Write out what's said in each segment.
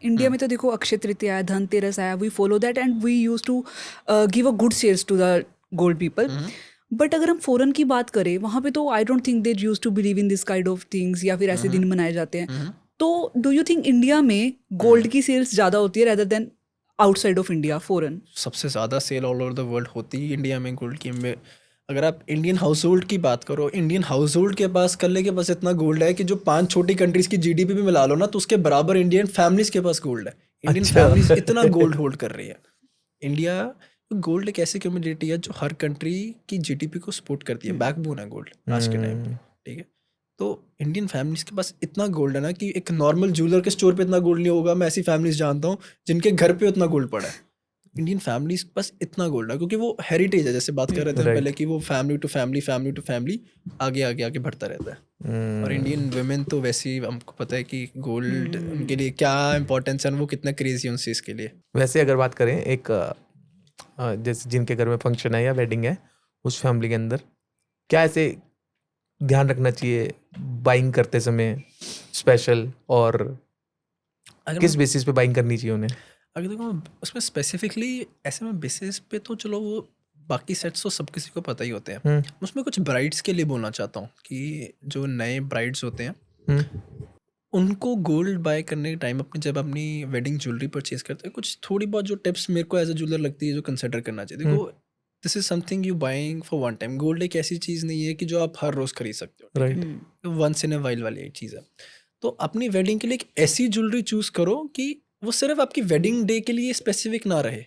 India में तो देखो अक्षय तृतीया आया, धनतेरस आया, we follow that and we use to give a good sales to the gold people. But अगर हम फॉरेन की बात करें, वहाँ पे तो I don't think they use to believe in this kind of things, या फिर ऐसे दिन मनाए जाते हैं. तो डू यू थिंक इंडिया में गोल्ड की सेल्स ज़्यादा होती है rather than outside of India, foreign? सबसे ज़्यादा sale all over the world होती है इंडिया में गोल्ड की. में अगर आप इंडियन हाउस होल्ड की बात करो, इंडियन हाउस होल्ड के पास कर ले के पास इतना गोल्ड है कि जो 5 छोटी कंट्रीज़ की जीडीपी भी मिला लो ना, तो उसके बराबर इंडियन फैमिलीज़ के पास गोल्ड है. इंडियन फैमिलीज इतना गोल्ड होल्ड कर रही है. इंडिया गोल्ड एक ऐसी कम्युनिटी है जो हर कंट्री की जीडीपी को सपोर्ट करती है. बैकबोन है गोल्ड आज के टाइम पे. ठीक है, तो इंडियन फैमिलीज के पास इतना गोल्ड है ना कि एक नॉर्मल ज्वेलर के स्टोर पे इतना गोल्ड नहीं होगा. मैं ऐसी फैमिलीज जानता हूँ जिनके घर पे उतना गोल्ड पड़ा है. इंडियन फैमिलीज के पास इतना गोल्ड है क्योंकि वो हेरिटेज है. जैसे बात कर रहे थे पहले कि वो फैमिली टू फैमिली आगे आगे आगे बढ़ता रहता है. और इंडियन वुमेन तो वैसे ही हमको पता है कि गोल्ड उनके लिए क्या इंपॉर्टेंस है, वो कितना क्रेजी है उन चीज़ के लिए. वैसे अगर बात करें एक जैसे जिनके घर में फंक्शन है या वेडिंग है, उस फैमिली के अंदर क्या ऐसे ध्यान रखना चाहिए बाइंग करते समय स्पेशल, और किस बेसिस पे बाइंग करनी चाहिए उन्हें? अगर देखो उसमें स्पेसिफिकली ऐसे में बेसिस पे तो चलो वो बाकी सेट्स तो सब किसी को पता ही होते हैं. उसमें कुछ ब्राइड्स के लिए बोलना चाहता हूँ कि जो नए ब्राइड्स होते हैं उनको गोल्ड बाय करने के टाइम अपनी जब अपनी वेडिंग ज्वेलरी परचेज करते हैं, कुछ थोड़ी बहुत जो टिप्स मेरे को एज अ ज्वेलर लगती है जो कंसिडर करना चाहिए. देखो, this is something you buying for one time. Gold एक ऐसी चीज़ नहीं है कि जो आप हर रोज़ खरीद सकते हो. Right. Once in a while वाली एक चीज़ है. तो अपनी वेडिंग के लिए एक ऐसी ज्वेलरी चूज करो कि वो सिर्फ आपकी वेडिंग डे के लिए स्पेसिफिक ना रहे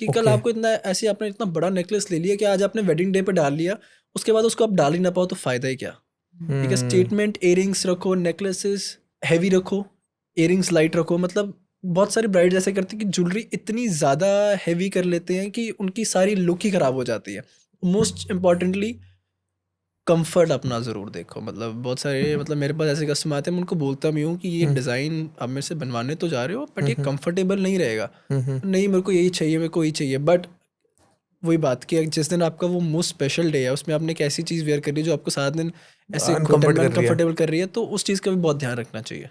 कि कल आपको इतना ऐसे आपने इतना बड़ा नेकलेस ले लिया कि आज आपने वेडिंग डे पे डाल लिया, उसके बाद उसको आप डाल ही ना पाओ तो फायदा ही क्या. ठीक है, स्टेटमेंट इयरिंग्स रखो, नेकलेसेस हैवी रखो, इयरिंग्स लाइट रखो. मतलब बहुत सारी ब्राइड्स ऐसे करती हैं कि ज्वेलरी इतनी ज़्यादा हैवी कर लेते हैं कि उनकी सारी लुक ही ख़राब हो जाती है. मोस्ट इम्पॉर्टेंटली कंफर्ट अपना ज़रूर देखो. मतलब बहुत सारे मतलब मेरे पास ऐसे कस्टमर आते हैं, मैं उनको बोलता भी हूँ कि ये डिज़ाइन आप मेरे से बनवाने तो जा रहे हो बट ये कंफर्टेबल नहीं रहेगा. नहीं, मेरे को यही चाहिए, मेरे को यही चाहिए. बट वही बात कि जिस दिन आपका वो मोस्ट स्पेशल डे है उसमें आपने एक ऐसी चीज़ वेयर करी है जो आपको 7 दिन ऐसे Uncomfortable कंफर्टेबल कर रही है, तो उस चीज़ का भी बहुत ध्यान रखना चाहिए.